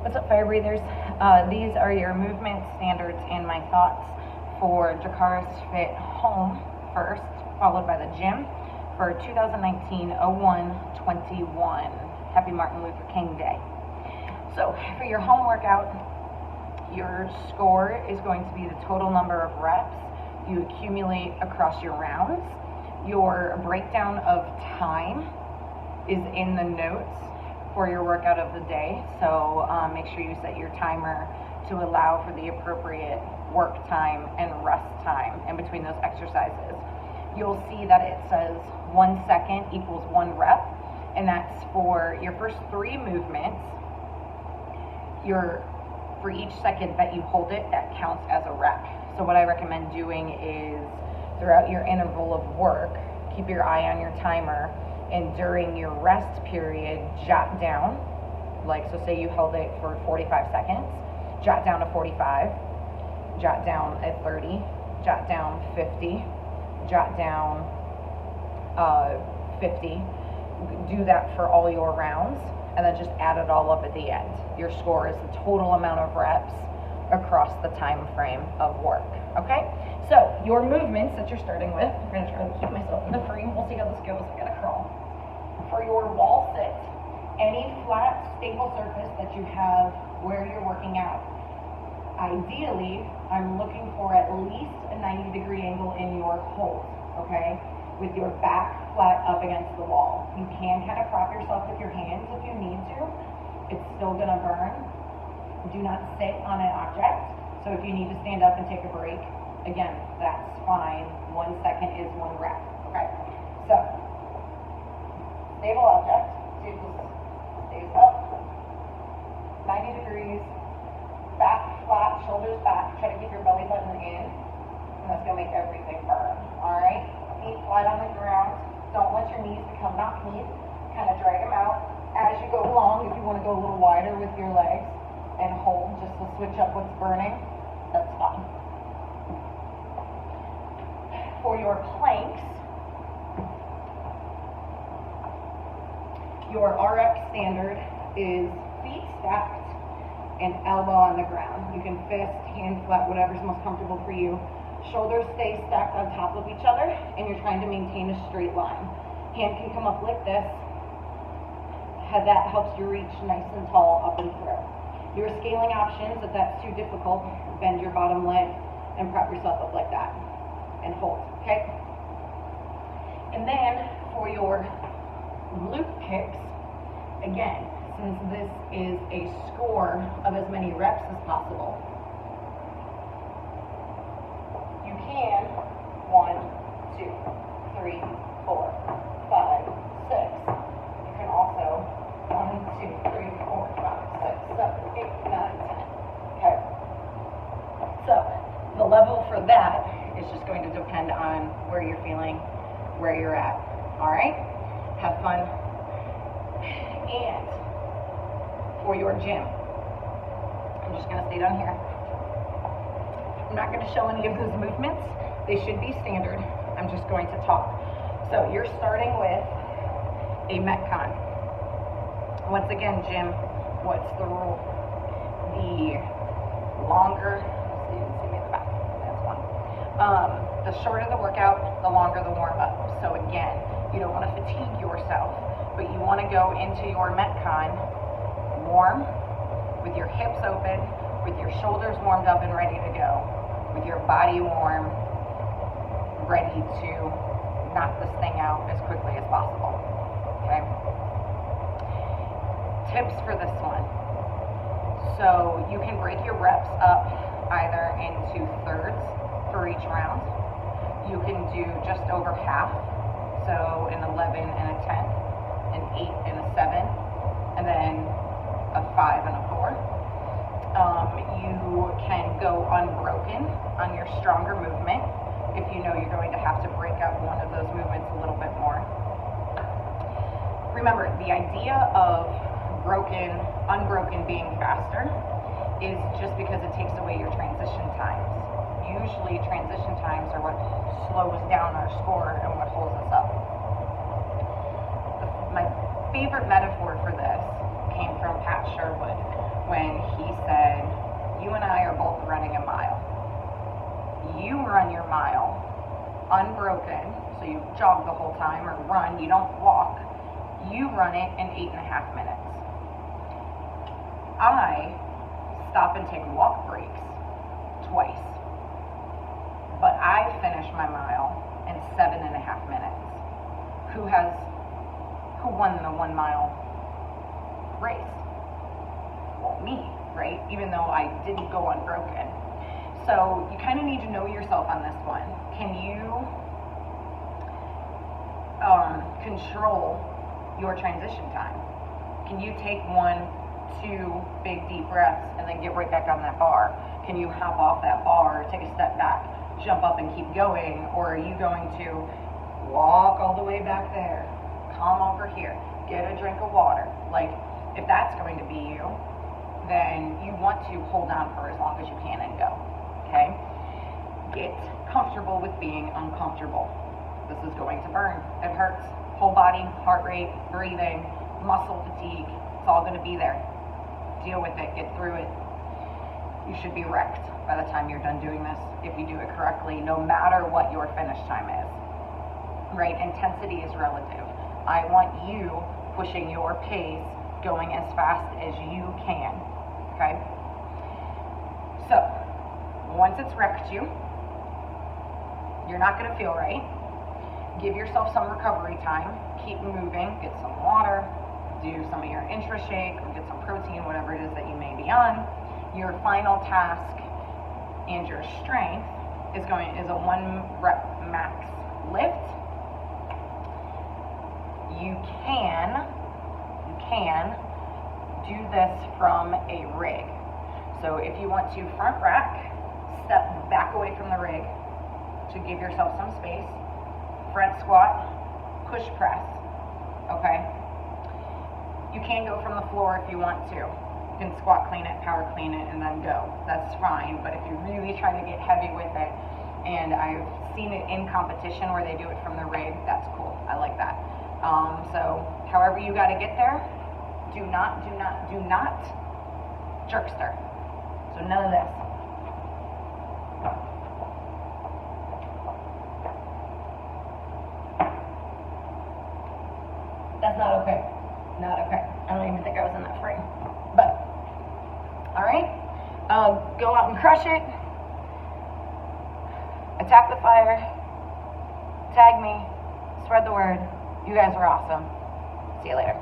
What's up, fire breathers? These are your movement standards and my thoughts for Jakarta's Fit Home first, followed by the gym for 2019-01-21. Happy Martin Luther King Day. So for your home workout, your score is going to be the total number of reps you accumulate across your rounds. Your breakdown of time is in the notes for your workout of the day, so make sure you set your timer to allow for the appropriate work time and rest time in between those exercises. You'll see that it says 1 second equals 1 rep, and that's for your first 3 movements. For each second that you hold it, that counts as a rep. So what I recommend doing is throughout your interval of work, keep your eye on your timer, and during your rest period, jot down, like, so say you held it for 45 seconds, jot down to 45, jot down at 30, jot down 50, jot down 50. Do that for all your rounds, and then just add it all up at the end. Your score is the total amount of reps across the time frame of work, okay? So your movements that you're starting with, I'm gonna try to keep myself in the frame. We'll see how this goes. I gotta crawl. For your wall sit, any flat, stable surface that you have where you're working out. Ideally, I'm looking for at least a 90-degree angle in your hold, okay? With your back flat up against the wall. You can kind of prop yourself with your hands if you need to. It's still gonna burn. Do not sit on an object. So if you need to stand up and take a break, again, that's fine. 1 second is 1 rep, okay? So, stable object, see if this stays up, 90 degrees, back flat, shoulders back, try to keep your belly button in, and that's going to make everything burn, alright? Feet flat on the ground, don't let your knees become knock knees, kind of drag them out. As you go along, if you want to go a little wider with your legs, and hold just to switch up what's burning, that's fine. For your planks, your RX standard is feet stacked and elbow on the ground. You can fist, hand flat, whatever's most comfortable for you. Shoulders stay stacked on top of each other, and you're trying to maintain a straight line. Hand can come up like this. That helps you reach nice and tall up and through. Your scaling options, if that's too difficult, bend your bottom leg and prop yourself up like that and hold, okay? And then for your glute kicks, again, since this is a score of as many reps as possible, you can 1, 2, 3, 4, 5, 6. You can also 1, 2, 3, 4, 5, 6, 7, 8, 9, 10. Okay. So the level for that is just going to depend on where you're feeling, where you're at. All right? Have fun. And for your gym, I'm just going to stay down here. I'm not going to show any of those movements. They should be standard. I'm just going to talk. So you're starting with a Metcon. Once again, gym, what's the rule? The longer, so you can see me in the back, that's one. The shorter the workout, the longer the warm-up. So again, you don't want to fatigue yourself, but you want to go into your Metcon warm, with your hips open, with your shoulders warmed up and ready to go, with your body warm, ready to knock this thing out as quickly as possible, okay? Tips for this one. So you can break your reps up either into thirds for each round. You can do just over half, so an 11 and a 10, an 8 and a 7, and then a 5 and a 4. You can go unbroken on your stronger movement if you know you're going to have to break up one of those movements a little bit more. Remember, the idea of unbroken being faster is just because it takes away your transition times. Usually transition times are what slows down our score and what holds us up. My favorite metaphor for this came from Pat Sherwood when mile, unbroken, so you jog the whole time or run, you don't walk, you run it in 8.5 minutes. I stop and take walk breaks twice, but I finish my mile in 7.5 minutes. Who won the 1 mile race? Well, me, right? Even though I didn't go unbroken. So you kind of need to know yourself on this one. Can you control your transition time? Can you take 1, 2 big deep breaths and then get right back on that bar? Can you hop off that bar, take a step back, jump up and keep going? Or are you going to walk all the way back there, come over here, get a drink of water? Like, if that's going to be you, then you want to hold on for as long as you can and go, okay? Get comfortable with being uncomfortable. This is going to burn. It hurts. Whole body, heart rate, breathing, muscle fatigue. It's all going to be there. Deal with it. Get through it. You should be wrecked by the time you're done doing this if you do it correctly, no matter what your finish time is. Right? Intensity is relative. I want you pushing your pace, going as fast as you can. Okay? So, once it's wrecked you, you're not going to feel right. Give yourself some recovery time. Keep moving. Get some water. Do some of your intra shake or get some protein, whatever it is that you may be on. Your final task and your strength is a 1 rep max lift. You can do this from a rig. So if you want to front rack, step back away from the rig to give yourself some space. Front squat, push press, okay? You can go from the floor if you want to. You can squat clean it, power clean it, and then go. That's fine, but if you're really trying to get heavy with it, and I've seen it in competition where they do it from the rig, that's cool. I like that. So however you got to get there, do not jerkster. So none of this. That's not okay. Not okay. I don't even think I was in that frame. But, alright. Go out and crush it. Attack the fire. Tag me. Spread the word. You guys are awesome. See you later.